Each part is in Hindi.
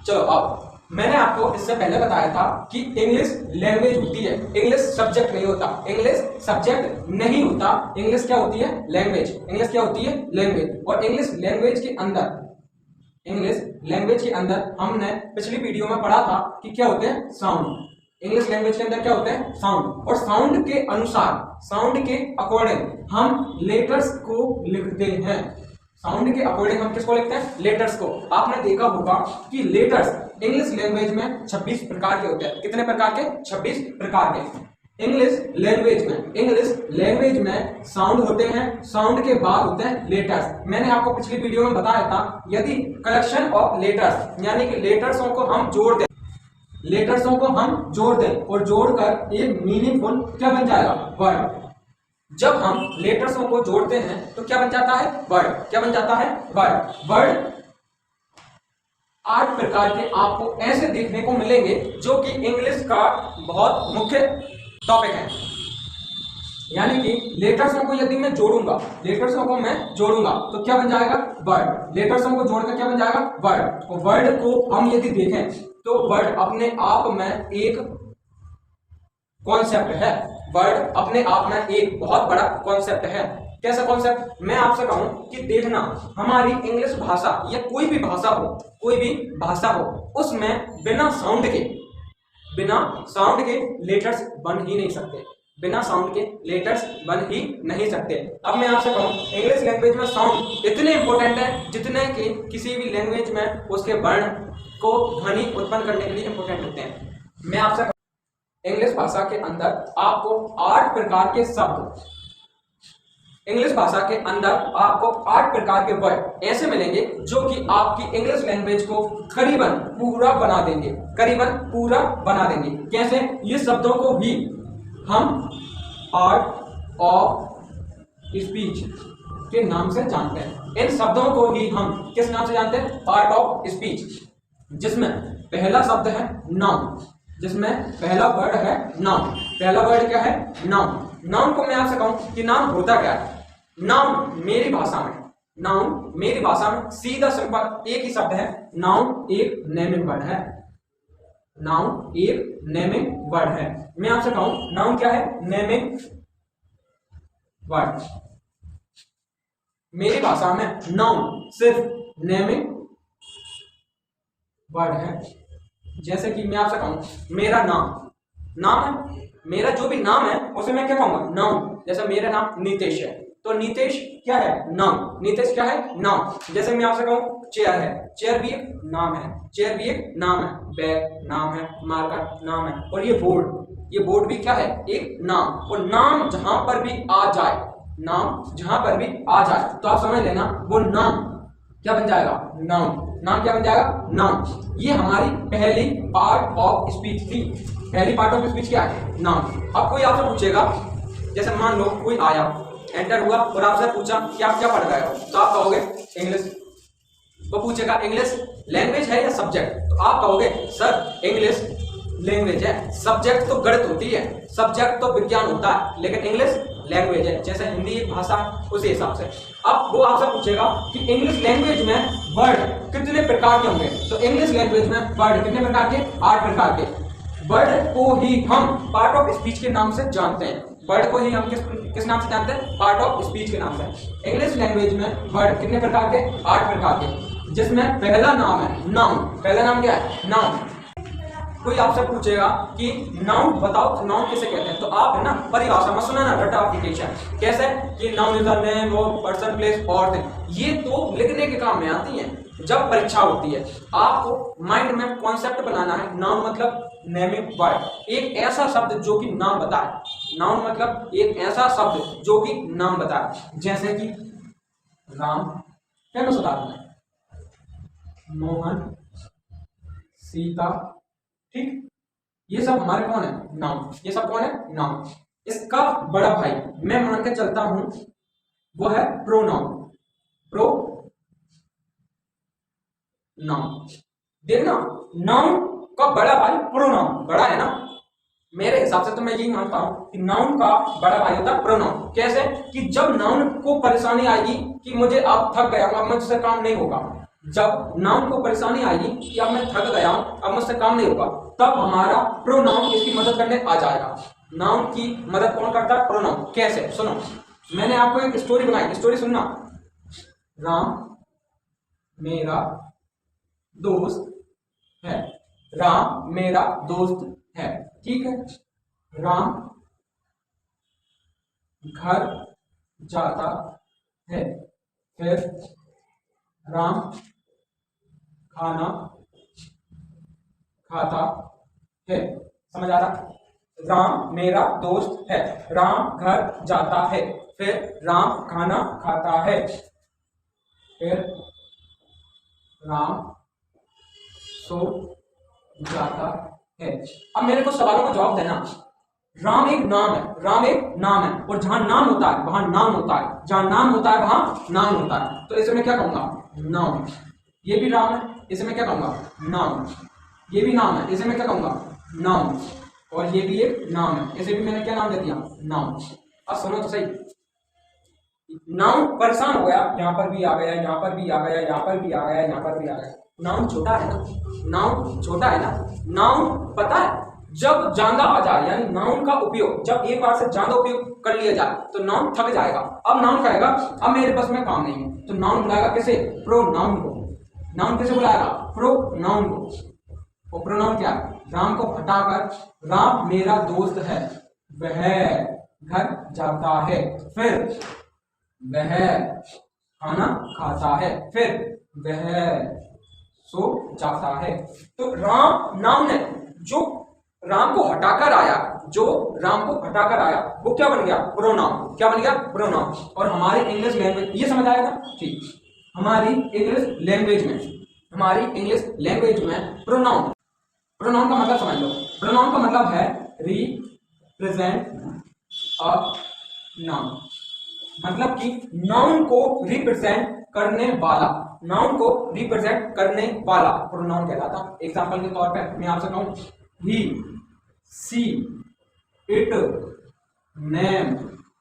चलो अब मैंने आपको इससे पहले बताया था कि इंग्लिश लैंग्वेज होती है, इंग्लिश सब्जेक्ट नहीं होता, इंग्लिश सब्जेक्ट नहीं होता, इंग्लिश क्या होती है? लैंग्वेज। इंग्लिश क्या होती है? लैंग्वेज। और इंग्लिश लैंग्वेज के अंदर हमने पिछली वीडियो में पढ़ा था कि क्या होते हैं? साउंड। इंग्लिश लैंग्वेज के अंदर क्या होते हैं? साउंड। और साउंड के अनुसार, साउंड के अकॉर्डिंग हम लेटर्स को लिखते हैं। साउंड के अकॉर्डिंग हम किसको लिखते हैं? लेटर्स को। आपने देखा होगा कि लेटर्स इंग्लिश लैंग्वेज में 26 प्रकार के होते हैं। कितने प्रकार के? 26 प्रकार के। इंग्लिश लैंग्वेज में साउंड होते हैं, साउंड के बाद होते हैं लेटर्स। मैंने आपको पिछली वीडियो में बताया था, यदि कलेक्शन ऑफ लेटर्स यानी कि लेटर्सों को हम जोड़ दें और जोड़कर एक मीनिंगफुल क्या बन जाएगा? वर्ड। जब हम लेटर्सों को जोड़ते हैं तो क्या बन जाता है? वर्ड। क्या बन जाता है? वर्ड 8 प्रकार के आपको ऐसे देखने को मिलेंगे जो कि इंग्लिश का बहुत मुख्य टॉपिक है। यानी कि लेटर्सों को यदि मैं जोड़ूंगा तो क्या बन जाएगा? वर्ड। लेटर्सों को जोड़कर क्या बन जाएगा? वर्ड। और वर्ड को हम यदि देखें तो वर्ड अपने आप में एक कॉन्सेप्ट है। वर्ड अपने आप में एक बहुत बड़ा कॉन्सेप्ट है। कैसा कॉन्सेप्ट? मैं आपसे कहूं कि देखना, हमारी इंग्लिश भाषा या कोई भी भाषा हो उसमें बिना साउंड के लेटर्स बन ही नहीं सकते। अब मैं आपसे कहूं इंग्लिश लैंग्वेज में साउंड इतने इंपॉर्टेंट है जितने कि किसी भी लैंग्वेज में उसके वर्ण को ध्वनि उत्पन्न करने के लिए इंपॉर्टेंट होते हैं। मैं आपसे इंग्लिश भाषा के अंदर आपको 8 प्रकार के शब्द, इंग्लिश भाषा के अंदर आपको 8 प्रकार के वर्ड ऐसे मिलेंगे जो कि आपकी इंग्लिश लैंग्वेज को करीबन पूरा बना देंगे। कैसे? ये शब्दों को भी हम पार्ट ऑफ स्पीच के नाम से जानते हैं। इन शब्दों को ही हम किस नाम से जानते हैं? Part of speech. जिसमें पहला शब्द है नाउन, जिसमें पहला वर्ड है नाउन। पहला वर्ड क्या है? नाउन। नाउन को मैं आपसे कहूं कि नाउन होता क्या है? नाउन मेरी भाषा में सीधा सिंपल एक ही शब्द है। नाउन एक नेमिंग वर्ड है। मैं आपसे कहूं नाउन क्या है? Naming word. मेरी भाषा में नाउन सिर्फ नेमिंग वर्ड है। जैसे कि मैं आपसे कहूं मेरा नाम है, मेरा जो भी नाम है उसे मैं क्या कहूंगा? नाउन। जैसे मेरा नाम नीतेश है तो नीतेश क्या है? नाउन। नीतेश क्या है? नाउन। जैसे मैं आपसे कहूं चेयर है, चेयर भी एक नाम है। बैग नाम है, मार्कर नाम है। और ये बोर्ड भी क्या है? एक नाम। और नाम जहां पर भी आ जाए तो आप समझ लेना वो नाम क्या बन जाएगा? नाम क्या बन जाएगा? नाउन। ये हमारी पहली पार्ट ऑफ स्पीच थी। पहली पार्ट ऑफ स्पीच क्या है? नाउन। अब कोई आपसे पूछेगा, जैसे मान लो कोई आया, एंटर हुआ और आपसे पूछा कि आप क्या पढ़ रहे हो, तो आप कहोगे इंग्लिश। वो पूछेगा इंग्लिश लैंग्वेज है या सब्जेक्ट, तो आप कहोगे सर इंग्लिश लैंग्वेज है, सब्जेक्ट तो गणित होती है, सब्जेक्ट तो विज्ञान होता है, लेकिन इंग्लिश लैंग्वेज है। जैसे हिंदी एक भाषा उसी हिसाब से। अब वो आपसे पूछेगा कि इंग्लिश लैंग्वेज में वर्ड कितने प्रकार के होंगे, तो इंग्लिश लैंग्वेज में वर्ड कितने प्रकार के? 8 प्रकार के। वर्ड को ही हम पार्ट ऑफ स्पीच के नाम से जानते हैं। वर्ड को ही हम किस नाम से जानते हैं? पार्ट ऑफ स्पीच के नाम से। इंग्लिश लैंग्वेज में वर्ड कितने प्रकार के? 8 प्रकार के। जिसमें पहला नाम है नाउन। पहला नाम क्या है? नाउन। कोई आपसे पूछेगा कि नाउन बताओ, तो नाउन किसे कहते हैं, तो आप है ना परिभाषा में सुना ना, रटाफिकेशन। कैसे? कि noun is the name of person, place और थिंग। ये तो लिखने के काम में आती है जब परीक्षा होती है। आपको माइंड में कॉन्सेप्ट बनाना है। नाउन मतलब नेमिंग वर्ड, एक ऐसा शब्द जो कि नाम बताए। नाउन मतलब एक ऐसा शब्द जो कि नाम बताए। जैसे कि राम, फेमस उदाहरण है, मोहन, सीता, ठीक। ये सब हमारे कौन है? नाउन। ये सब कौन है? नाउन। इसका बड़ा भाई मैं मान के चलता हूं वो है प्रोनाउन। देखना, नाउन का बड़ा भाई प्रोनाउन। बड़ा है ना, मेरे हिसाब से तो मैं यही मानता हूं कि नाउन का बड़ा भाई होता है प्रोनाउन। कैसे? कि जब नाउन को परेशानी आएगी कि मुझे अब थक गया, अब मुझसे काम नहीं होगा, जब नाउन को परेशानी आएगी कि अब मैं थक गया हूं, अब मुझसे काम नहीं होगा, तब हमारा प्रोनाउन इसकी मदद करने आ जाएगा। नाउन की मदद कौन करता है? प्रोनाउन। कैसे? सुनो, मैंने आपको एक स्टोरी बनाई, स्टोरी सुनना। राम मेरा दोस्त है। राम मेरा दोस्त है, ठीक है। राम घर जाता है, फिर राम खाना खाता है। समझ आ रहा? राम मेरा दोस्त है, राम घर जाता है, फिर राम खाना खाता है, फिर राम सो जाता है। अब मेरे को सवालों का जवाब देना। राम एक नाम है, राम एक नाम है, और जहां नाम होता है वहां नाम होता है, जहां नाम होता है वहां नाम होता है। तो इसे मैं क्या कहूंगा? नाउन। ये भी नाम है, इसे मैं क्या कहूंगा? नाउन। ये भी नाम है, इसे मैं क्या कहूंगा? नाउन। और ये भी एक नाम है, इसे भी मैंने क्या नाम दे दिया? नाउन। अब सुनो तो सही, नाउन परेशान हो गया, यहां पर भी आ गया, यहां पर भी आ गया, यहां पर भी आ गया, यहां पर भी आ गया। नाउन छोटा है ना, नाउन छोटा है ना। नाउन पता है जब ज्यादा आ जाए, यानी नाउन का उपयोग जब एक बार से ज्यादा उपयोग कर लिया जाए तो नाउन थक जाएगा। अब नाउन कहेगा अब मेरे पास में काम नहीं है, तो नाउन बुलाएगा किसे? प्रोनाउन को। नाउन किसे बुलाएगा? प्रोनाउन को। और प्रोनाउन क्या है? राम को हटाकर राम मेरा दोस्त है, वह घर जाता है, फिर वह खाना खाता है, फिर वह सो जाता है। तो राम नाउन है, जो राम को हटाकर आया, जो राम को हटाकर आया वो क्या बन गया? प्रोनाउन। क्या बन गया? प्रोनाउन। और हमारी इंग्लिश लैंग्वेज, ये समझ आएगा? ठीक। हमारी इंग्लिश लैंग्वेज में प्रोनाउन, प्रोनाउन का मतलब समझ लो। प्रोनाउन का मतलब है रिप्रेजेंट अ नाउन, मतलब कि नाउन को रिप्रेजेंट करने वाला, नाउन को रिप्रेजेंट करने वाला प्रोनाउन कहलाता। एग्जांपल के तौर पे मैं आपसे कहूं ही, सी, इट, नेम,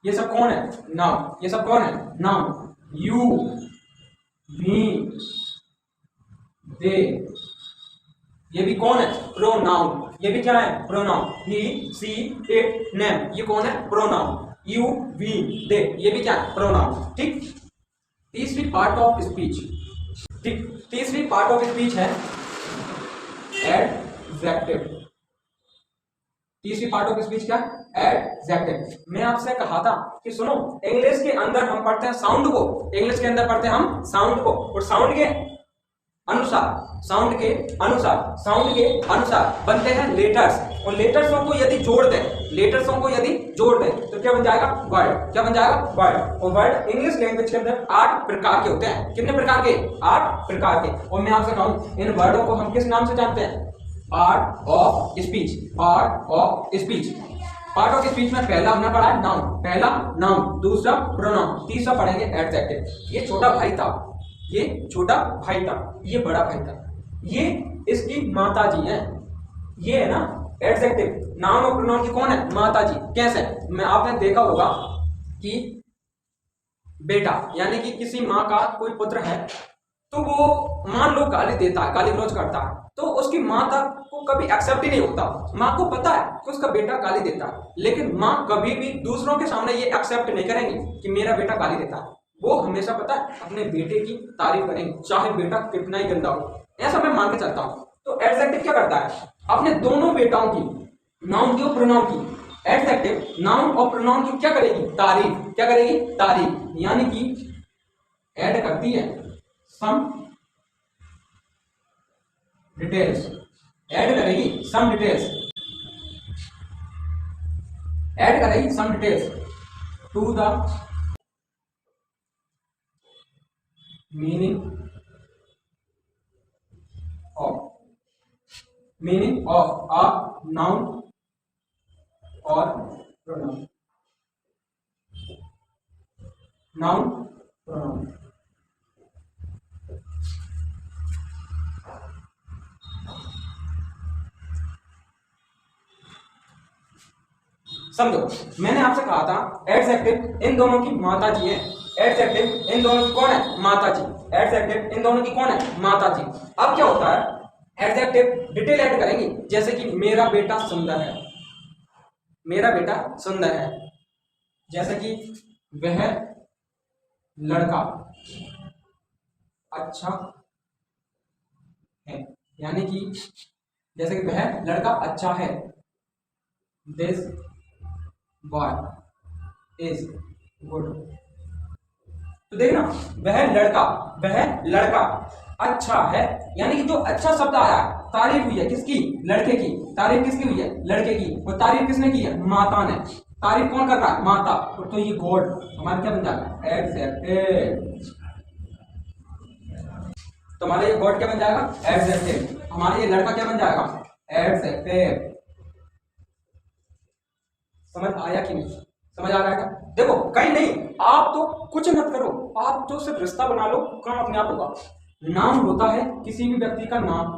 ये सब कौन है? नाउन। ये सब कौन है? नाउन। यू, मी, दे, ये भी कौन है? प्रोनाउन। ये भी क्या है? Pronoun. He, she, it, name, ये कौन है? प्रोनाउन। यू, वी, दे, ये भी क्या है? प्रोनाउन। ठीक। तीसरी पार्ट ऑफ स्पीच, ठीक, तीसरी पार्ट ऑफ स्पीच है एडजेक्टिव। तीसरी पार्ट ऑफ स्पीच क्या है? एडजेक्टिव। मैं आपसे कहा था कि सुनो, इंग्लिश के अंदर हम पढ़ते हैं साउंड को, इंग्लिश के अंदर पढ़ते हैं हम साउंड को, और साउंड के अनुसार, साउंड के अनुसार बनते हैं लेटर्स, और लेटर्सों को यदि जोड़ दें, लेटर्सों को यदि जोड़ दें तो क्या बन जाएगा? वर्ड। क्या बन जाएगा? वर्ड। और वर्ड इंग्लिश लैंग्वेज के अंदर 8 प्रकार के होते हैं। कितने प्रकार के? 8 प्रकार के। और मैं आपसे कहूं, इन वर्डों को हम किस नाम से जानते हैं? Part of speech. Part of speech. Part of speech में पहला हमने पढ़ा है नाउन, पहला नाउन, दूसरा प्रोनाउन, तीसरा पढ़ेंगे एडजेक्टिव। ये छोटा भाई था, ये छोटा भाई था, ये बड़ा भाई था, ये इसकी माता जी है, ये है ना एडजेक्टिव। नाउन और प्रोनाउन की कौन है? माता जी। कैसे? मैं आपने देखा होगा कि बेटा, यानी कि किसी माँ का कोई पुत्र है, तो वो मान लो गाली देता है, गाली गलौज करता है, तो उसकी माता को कभी एक्सेप्ट ही नहीं होता। माँ को पता है कि उसका बेटा गाली देता है, लेकिन माँ कभी भी दूसरों के सामने ये एक्सेप्ट नहीं करेंगी कि मेरा बेटा गाली देता है। वो हमेशा पता है अपने बेटे की तारीफ करेंगे, चाहे बेटा कितना ही गंदा हो। ऐसा मैं मान के चलता हूँ। तो एडजेक्टिव क्या करता है? अपने दोनों बेटाओं की, नाउन की और प्रोनाउन की, एडजेक्टिव नाउन और प्रोनाउन की क्या करेगी? तारीफ। क्या करेगी? तारीफ। यानी कि ऐड करती है सम डिटेल्स, ऐड करेगी सम डिटेल्स, ऐड करेगी some details to the meaning of a noun और प्रोनाउन। Noun, pronoun. समझो, मैंने आपसे कहा था एडजेक्टिव इन दोनों की माता जी है। एडजेक्टिव इन दोनों की कौन है? माता जी। एडजेक्टिव इन दोनों की कौन है, माता जी। अब क्या होता है, एडजेक्टिव डिटेल ऐड करेंगे, जैसे कि मेरा बेटा सुंदर है, मेरा बेटा सुंदर है, जैसे कि वह लड़का अच्छा है, यानी कि जैसे कि वह लड़का अच्छा है, दिस बॉय इज गुड। तो देखना, वह लड़का अच्छा है, यानी कि जो अच्छा शब्द आया, तारीफ हुई है किसकी, लड़के की। तारीफ किसकी हुई है, लड़के की। और तारीफ किसने की है, माता ने। तारीफ कौन कर रहा है, माता। तो ये गॉड हमारा क्या बन जाएगा, एडजेक्टिव। तो हमारा ये गॉड क्या बन जाएगा, एडजेक्टिव। हमारा ये लड़का क्या बन जाएगा, एडजेक्टिव। समझ आया कि नहीं, समझ आ रहा है क्या? देखो कहीं नहीं, आप तो कुछ मत करो, आप तो सिर्फ रिश्ता बना लो, काम अपने आप होगा। नाम होता है किसी भी व्यक्ति का नाम।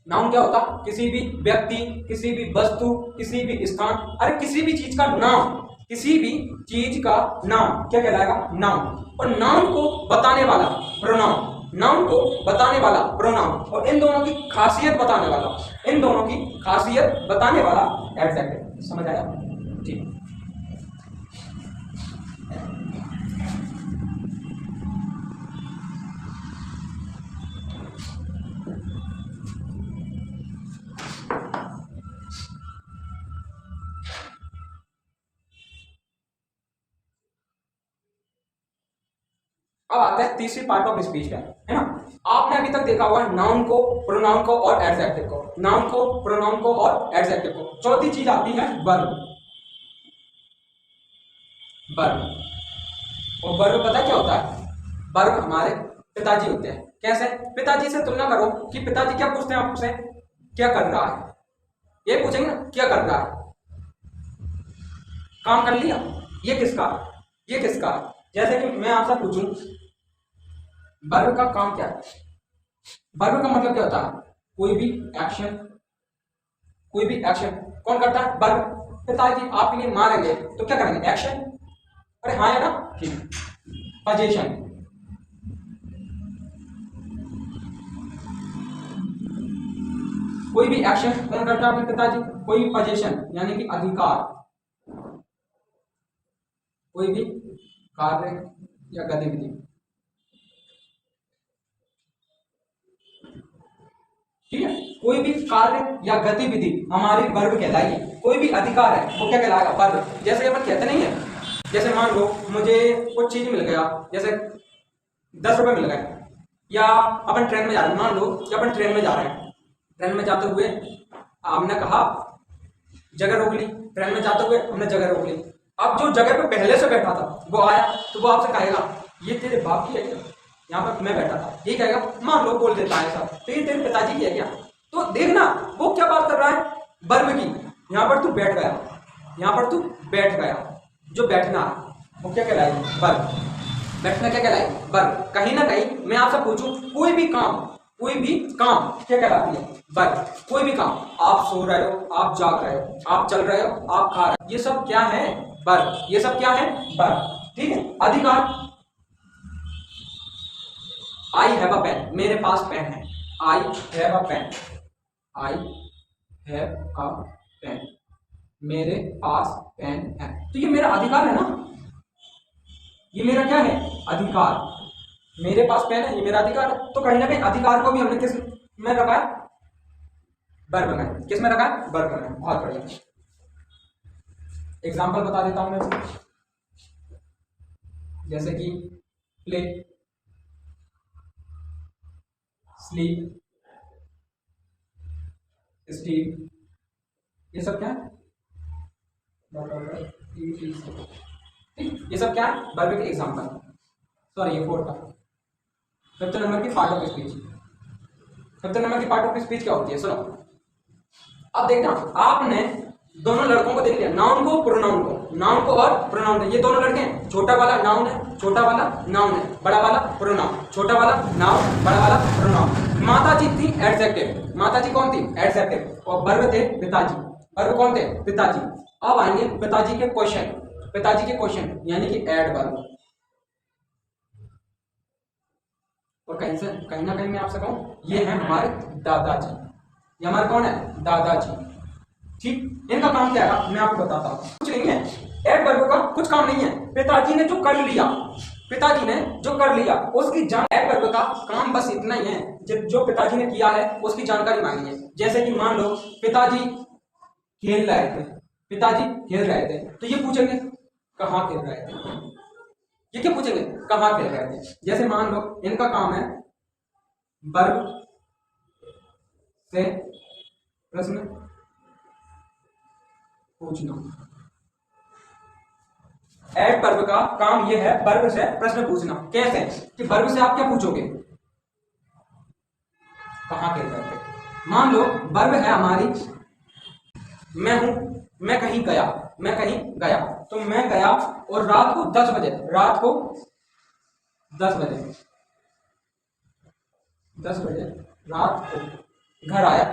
नाम क्या होता है, किसी भी व्यक्ति, किसी भी वस्तु, किसी भी स्थान, अरे किसी भी चीज का नाम, किसी भी चीज का नाम क्या कहलाएगा, नाम। और नाम को बताने वाला प्रोनाउन, नाउन को बताने वाला प्रोनाउन, और इन दोनों की खासियत बताने वाला, इन दोनों की खासियत बताने वाला एडजेक्टिव। समझ आया? ठीक। अब आता है तीसरी पार्ट ऑफ स्पीच का, है ना। आपने अभी तक देखा हुआ नाउन को, प्रोनाउन को और एडजेक्टिव को, नाउन को, प्रोनाउन को और एडजेक्टिव को। चौथी चीज आती है वर्ब। वर्ब, और वर्ब पता क्या होता है, वर्ब हमारे पिताजी होते हैं। कैसे, पिताजी से तुलना करो कि पिताजी क्या पूछते हैं आपसे, क्या कर रहा है, ये पूछेंगे ना, क्या कर रहा है, काम कर लिया, ये किसका, ये किसका। जैसे कि मैं आपसे पूछूं वर्ब का काम क्या है, वर्ब का मतलब क्या होता है, कोई भी एक्शन, कोई भी एक्शन कौन करता है, वर्ब। पिताजी आपके लिए मारेंगे तो क्या करेंगे, एक्शन। अरे हाँ है ना, ठीक। पोजीशन, कोई भी एक्शन कौन करता है अपने पिताजी, कोई भी पोजीशन यानी कि अधिकार, कोई भी कार्य या गतिविधि, ठीक है, कोई भी कार्य या गतिविधि हमारी वर्ब कहलाएगी। कोई भी अधिकार है वो क्या कहलाएगा, वर्ब। जैसे अपन कहते नहीं है, जैसे मान लो मुझे कुछ चीज मिल गया, जैसे 10 रुपए मिल गए, या अपन ट्रेन में जा रहे हैं, मान लो कि अपन ट्रेन में जा रहे हैं, ट्रेन में जाते हुए हमने कहा जगह रोक ली, ट्रेन में जाते हुए हमने जगह रोक ली। अब जो जगह पे पहले से बैठा था वो आया, तो वो आपसे कहेगा ये तेरे बाप की है क्या, यहाँ पर मैं बैठा था, ये कहेगा, मान लो बोल देता है सब, तो ये तेरे पिताजी की है क्या। तो देखना वो क्या बात कर रहा है, वर्ब की। यहाँ पर तू बैठ गया, यहाँ पर तू बैठ गया, जो बैठना वो क्या कहलाएगी, वर्ब। बैठना क्या कहलाएगी, वर्ब। कहीं ना कहीं मैं आपसे पूछूं, कोई भी काम, कोई भी काम क्या कहलाती है, वर्ब। कोई भी काम, आप सो रहे हो, आप जाग रहे हो, आप चल रहे हो, आप खा रहे हो, ये सब क्या है, वर्ब। ये सब क्या है, वर्ब। ठीक है। अधिकार, आई हैव अ पेन, मेरे पास पेन है, I have a pen, I have a pen, मेरे पास पेन है, तो ये मेरा अधिकार है ना, ये मेरा क्या है, अधिकार। मेरे पास पेन है, ये मेरा अधिकार है। तो कहीं ना कहीं अधिकार को भी हमने किस में रखा है, वर्ब में। किस में रखा है, वर्ब में। बहुत बढ़िया। एग्जांपल बता देता हूं मैं, जैसे कि प्ले, स्लीप, स्टील, ये सब क्या है, ये सब क्या है, वर्ब के एग्जांपल। सॉरी ये 4 का। 5th नंबर की part of speech. 5th number की पार्ट ऑफ स्पीच क्या होती है, सुनो। अब देखना, आपने दोनों लड़कों को देख लिया, नाउन को, प्रोनाउन को, नाउन को और प्रोनाउन को। ये दोनों लड़के हैं, छोटा वाला नाउन है, छोटा वाला नाउन है, बड़ा वाला प्रोनाउन, छोटा वाला नाउन, बड़ा वाला प्रोनाउन। माता जी थी एडजेक्टिव, माता जी कौन थी, एडजेक्टिव, और वर्ब थे पिताजी, वर्ब कौन थे, पिताजी। अब आएंगे पिताजी के क्वेश्चन, पिताजी के क्वेश्चन यानी कि एड वर्ब। और कहीं ना कहीं मैं आपसे कहूँ ये है हमारे दादाजी। ये हमारे कौन है? दादाजी। ठीक, इनका काम क्या है मैं आपको बताता हूँ। कुछ नहीं है, एडवर्ब का कुछ काम नहीं है। पिताजी ने जो कर लिया, पिताजी ने जो कर लिया उसकी एडवर्ब का काम बस इतना ही है, जो पिताजी ने किया है उसकी जानकारी मांगनी है। जैसे कि मान लो पिताजी खेल रहे थे, पिताजी खेल रहे थे, तो ये पूछेंगे कहाँ खेल रहे थे। ये क्या पूछेंगे? कहाँ खेल रहे थे। जैसे मान लो इनका काम है वर्ब से प्रश्न पूछना। एडवर्ब का काम यह है वर्ब से प्रश्न पूछना। कैसे? कि वर्ब से आप क्या पूछोगे? कहाँ खेल रहे थे। मान लो वर्ब है हमारी मैं हूं, मैं कहीं गया, मैं कहीं गया, तो मैं गया और रात को 10 बजे, रात को 10 बजे, 10 बजे रात को घर आया।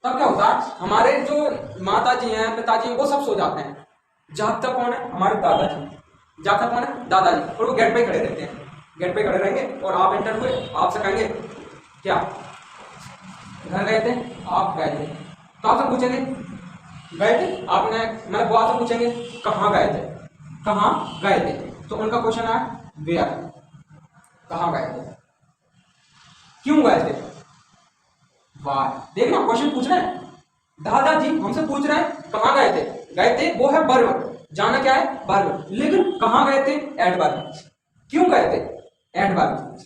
तब क्या होता है, हमारे जो माता जी हैं, पिताजी हैं, वो सब सो जाते हैं। जागता कौन है? हमारे दादाजी। जागता कौन है? दादाजी। और वो गेट पे खड़े रहते हैं, गेट पे खड़े रहेंगे और आप एंटर हुए, आपसे कहेंगे क्या घर गए थे? आप गए थे, तो आपसे पूछेंगे गए थे आपने, मतलब वो आपसे पूछेंगे कहाँ गए थे, कहाँ गए थे। तो उनका क्वेश्चन है वेयर, कहाँ गए थे, क्यों गए थे, वाह। देखना क्वेश्चन पूछ रहे हैं, दादाजी हमसे पूछ रहे हैं कहाँ गए थे। गए थे वो है वर्ब, जाना क्या है? वर्ब। लेकिन कहाँ गए थे? एडवर्ब। क्यों गए थे? एडवर्ब।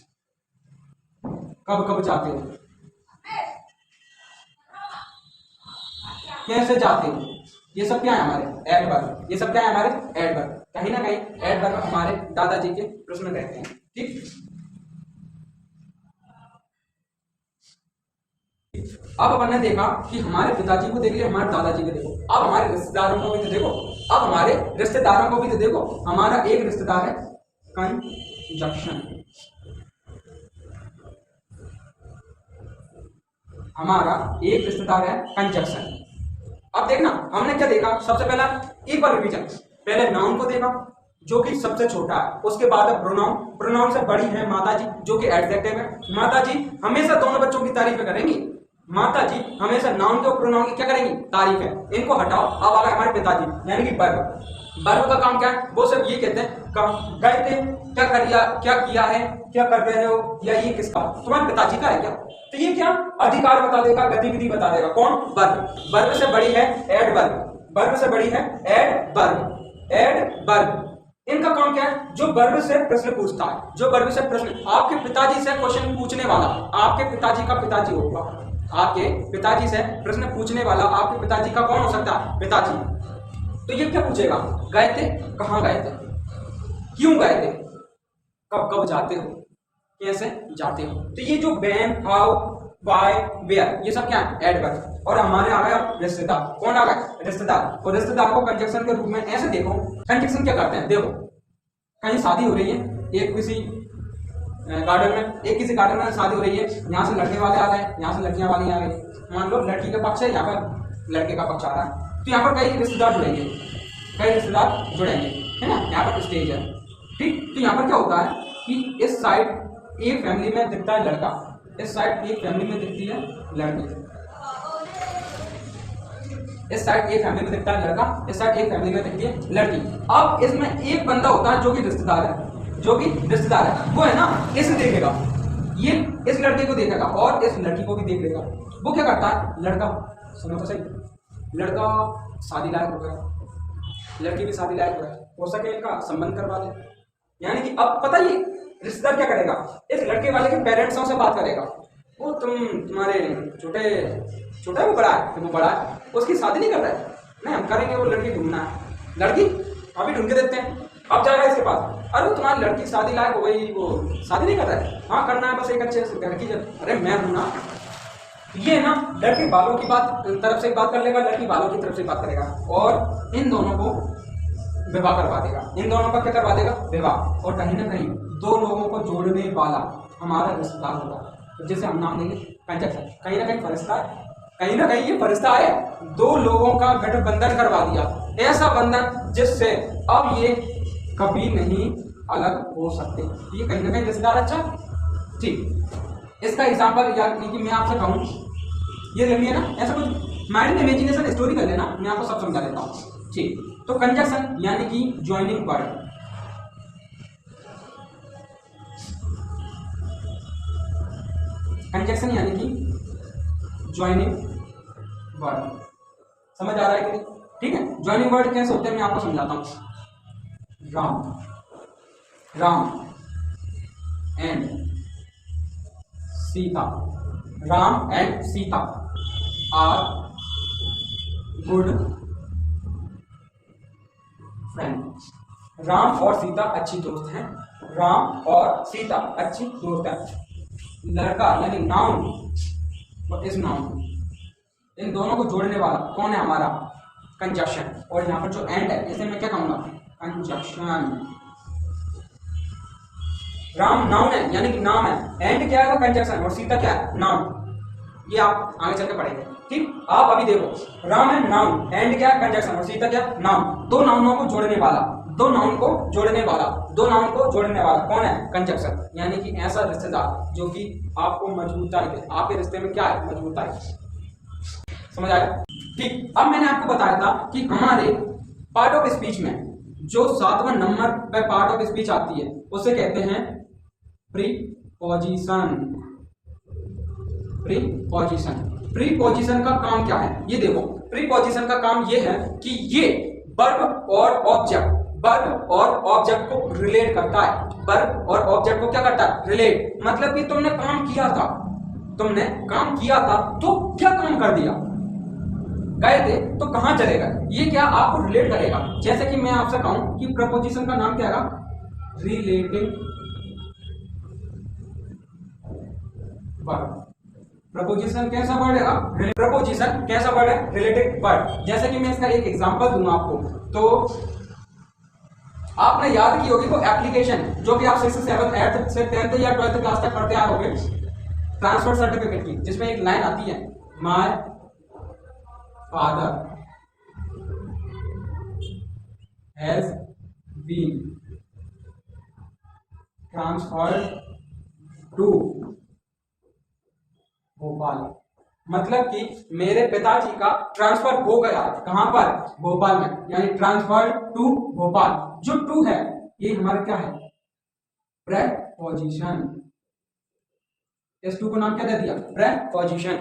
कब कब जाते हो, कैसे जाते हो, ये सब क्या है? हमारे एडवर्ब। ये सब क्या है? हमारे एडवर्ब। कहीं ना कहीं एडवर्ब हमारे दादाजी के प्रश्न रहते हैं। ठीक, अब अपन ने देखा कि हमारे पिताजी को देख लिया, हमारे दादाजी को देखो, अब हमारे रिश्तेदारों को भी तो देखो। अब हमारे रिश्तेदारों को भी तो देखो। हमारा एक रिश्तेदार है कंजक्शन, हमारा एक रिश्तेदार है कंजक्शन। अब देखना हमने क्या देखा, सबसे पहला एक बार रिवीजन, पहले नाउन को देखा जो कि सबसे छोटा है, उसके बाद है प्रोनाउन, प्रोनाउन से बड़ी है माताजी जो कि एडजेक्टिव है। माताजी हमेशा दोनों बच्चों की तारीफ करेंगी, माताजी हमेशा नाउन के और प्रोनाउन की क्या करेंगी? तारीफ है। इनको हटाओ, अब आ गए हमारे पिताजी यानी कि वर्ब। वर्ब का काम क्या है? वो सब ये कहते हैं कब गए थे, क्या कर लिया, क्या किया है, क्या कर रहे हो, या ये किसका? तुम्हारे पिताजी का है क्या? तो ये क्या अधिकार बता देगा, गतिविधि बता देगा। कौन? वर्ब। वर्ब से बड़ी है एडवर्ब, वर्ब से बड़ी है एडवर्ब, एडवर्ब। इनका काम क्या है? जो वर्ब से प्रश्न पूछता है, जो वर्ब से प्रश्न, आपके पिताजी से क्वेश्चन पूछने वाला, आपके पिताजी का पिताजी होगा, आपके पिताजी से प्रश्न पूछने वाला आपके पिताजी का कौन हो सकता है? पिताजी। तो ये क्या पूछेगा? गए थे, कहाँ गए थे, क्यों गए थे, कब कब जाते हो, कैसे जाते हो। तो ये जो व्हेन, हाउ, व्हाई, वेयर, ये सब क्या है? एडवर्ब। और हमारे आ गया रिश्तेदार। कौन आ गया? रिश्तेदार। और रिश्तेदार को कंजक्शन के रूप में ऐसे देखो, कंजक्शन क्या करते हैं? देखो कहीं शादी हो रही है, एक किसी गार्डन में, एक किसी गार्डन में शादी हो रही है, यहाँ से लड़के वाले आ गए, यहाँ से लड़कियां वाली आ गई। मान लो लड़की का पक्ष है, यहाँ पर लड़के का पक्ष आ रहा है, तो यहाँ पर कई रिश्तेदार जुड़ेंगे, कई रिश्तेदार जुड़ेंगे, है ना। यहाँ पर स्टेज है, ठीक। तो यहाँ पर क्या होता है कि इस साइड एक फैमिली में दिखता है लड़का, इस साइड एक फैमिली में दिखती है लड़की, इस साइड एक फैमिली में दिखता है लड़का, इस साइड एक फैमिली में दिखती है लड़की। अब इसमें एक बंदा होता है जो कि रिश्तेदार है, जो कि रिश्तेदार है, वो है ना इसे देखेगा, ये इस लड़के को देखेगा और इस लड़की को भी देख लेगा। वो क्या करता है? लड़का, सुनो तो सही, लड़का शादी लायक हो गया, लड़की भी शादी लायक हो सके इनका संबंध करवा दे। यानी कि अब पता ही रिश्तेदार क्या करेगा? इस लड़के वाले के पेरेंट्सों से बात करेगा, वो तुम्हारे छोटे छोटा है, वो बड़ा है, वो बड़ा है, उसकी शादी नहीं कर रहा है, नहीं हम करेंगे, वो लड़की ढूंढना है, लड़की अभी ढूंढ के देते हैं। अब जा रहा है इसके पास, अरे वो तुम्हारी लड़की शादी लायक हो गई, वो शादी नहीं कर रहा है, हाँ करना है बस एक अच्छे से घर की। अरे मैं हूं ना, ये ना लड़के वालों की बात तरफ से बात कर लेगा, लड़की वालों की तरफ से बात करेगा और इन दोनों को विवाह करवा देगा, इन दोनों का क्या करवा देगा? विवाह। और कहीं ना कहीं दो लोगों को जोड़ने वाला हमारा रिश्तेदार होगा, जिसे हम नाम देंगे कंजक्शन। कहीं ना कहीं फरिश्ता है, कहीं ना कहीं ये फरिश्ता है, दो लोगों का गठबंधन करवा दिया, ऐसा बंधन जिससे अब ये कभी नहीं अलग हो सकते हैं। ये कहीं ना कहीं रिश्तेदार अच्छा ठीक। इसका एग्जाम्पल यानी कि मैं आपसे कहूँ ये ले लिया ना, ऐसा कुछ माइंड में इमेजिनेशन स्टोरी कर लेना, मैं आपको सब समझा देता हूँ ठीक। तो कंजक्शन यानी कि ज्वाइनिंग वर्ड, कंजक्शन यानी कि ज्वाइनिंग वर्ड, समझ आ रहा है कि नहीं? ठीक है, ज्वाइनिंग वर्ड कैसे होते हैं मैं आपको समझाता हूँ। Ram and Sita, Ram and Sita are good friend. Ram और सीता अच्छी दोस्त हैं, राम और सीता अच्छी दोस्त हैं। लड़का यानी नाउन और इस नाउन, इन दोनों को जोड़ने वाला कौन है हमारा? कंजक्शन। और यहाँ पर जो एंड है इसे मैं क्या कहूँगा? कंजक्शन। राम नाउन है यानी कि नाम है, एंड क्या है? कंजक्शन। और सीता क्या है? नाउन। ये आप आगे चल के पढ़ेंगे ठीक। आप अभी देखो, राम है नाउन, एंड क्या है? कंजक्शन, और सीता क्या? नाउन। दो नाउनों को जोड़ने वाला, दो नाउन को जोड़ने वाला, दो नाउन को जोड़ने वाला कौन है? कंजक्शन। यानी कि ऐसा रिश्तेदार जो कि आपको मजबूताई दे, आपके रिश्ते में क्या है? मजबूताई। समझ आया ठीक। अब मैंने आपको बताया था कि हमारे पार्ट ऑफ स्पीच में जो 7वां नंबर पे पार्ट ऑफ स्पीच आती है उसे कहते हैं प्रीपोजिशन। प्रीपोजिशन, प्रीपोजिशन का काम क्या है? ये देखो, प्रीपोजिशन का काम ये है कि ये वर्ब और ऑब्जेक्ट, वर्ब और ऑब्जेक्ट को रिलेट करता है। वर्ब और ऑब्जेक्ट को क्या करता है? रिलेट। मतलब कि तुमने काम किया था, तुमने काम किया था तो क्या काम कर दिया? गए थे तो कहां चले गए? ये क्या आपको रिलेट करेगा। जैसे कि मैं आपसे कहूं कि प्रपोजिशन का नाम क्या है? Relating word. प्रपोजिशन कैसा वर्ड है? प्रपोजिशन कैसा वर्ड है? Relative word. जैसे कि मैं इसका एक एग्जांपल दूंगा आपको, तो आपने याद की होगी वो एप्लीकेशन जो कि आप 6th 7th 8th से 10th या 12th क्लास तक पढ़ते आ रहे होगे, ट्रांसफर सर्टिफिकेट की, जिसमें एक लाइन आती है, my father has been transferred to Bhopal. मतलब कि मेरे पिताजी का ट्रांसफर हो गया, कहां पर? भोपाल में। यानी ट्रांसफर टू भोपाल। जो टू है ये हमारा क्या है? प्रेपोजिशन। इस टू को नाम क्या दे दिया? प्रेपोजिशन।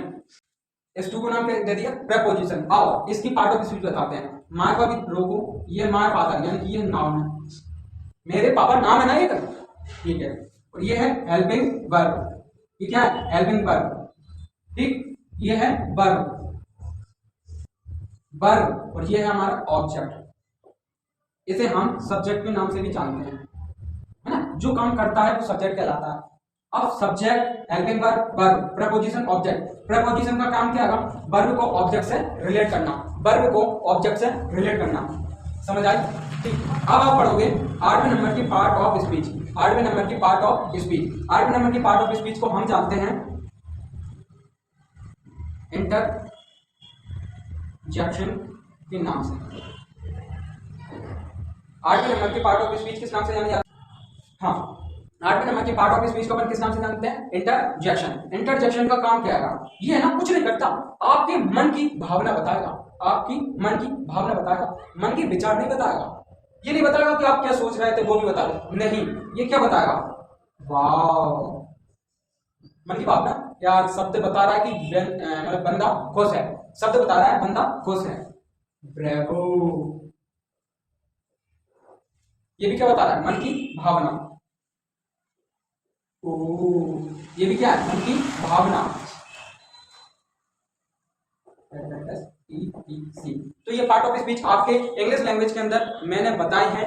इस टू को नाम क्या दे दिया? प्रेपोजिशन। आओ इसकी पार्ट ऑफ स्पीच बताते हैं। माय का भी लोगो, ये माय फादर यानी कि ये नाउन है, मेरे पापा नाम है ना ये, ठीक है। और ये है हेल्पिंग वर्ब। ये क्या है? हेल्पिंग वर्ब ठीक। ये है वर्ब, वर्ब। और ये है हमारा ऑब्जेक्ट, इसे हम सब्जेक्ट के नाम से भी जानते हैं, है ना। जो काम करता है वो सब्जेक्ट कहलाता है। अब subject, helping verb, verb, preposition, object. Preposition का काम क्या होगा? वर्ब को ऑब्जेक्ट से रिलेट करना, वर्ब को ऑब्जेक्ट से रिलेट करना। समझ आई ठीक। अब आप पढ़ोगे 8वें नंबर की पार्ट ऑफ स्पीच। 8वें नंबर की पार्ट ऑफ स्पीच, 8वें नंबर की पार्ट ऑफ स्पीच को हम जानते हैं इंटरजेक्शन के नाम से। 8वें नंबर की पार्ट ऑफ स्पीच किस नाम से जानी जाती है? हाँ, 8वें नंबर की पार्ट ऑफ स्पीच को अपन किस नाम से जानते हैं? इंटरजेक्शन। इंटरजेक्शन का काम क्या है? ये है ना, कुछ नहीं करता, आपके मन की भावना बताएगा, आपकी मन की भावना बताएगा, मन के विचार नहीं बताएगा। ये नहीं बताएगा कि आप क्या सोच रहे थे वो भी बता दो, नहीं। ये क्या बताएगा? वाह, मन की भावना। यार शब्द बता रहा है कि मतलब बंदा खुश है, शब्द बता रहा है बंदा खुश है, ब्रेवो। ये भी क्या बता रहा है? मन की भावना। ओ, ये भी क्या है? मन की भावना। तो ये पार्ट ऑफ स्पीच आपके इंग्लिश लैंग्वेज के अंदर मैंने बताई है।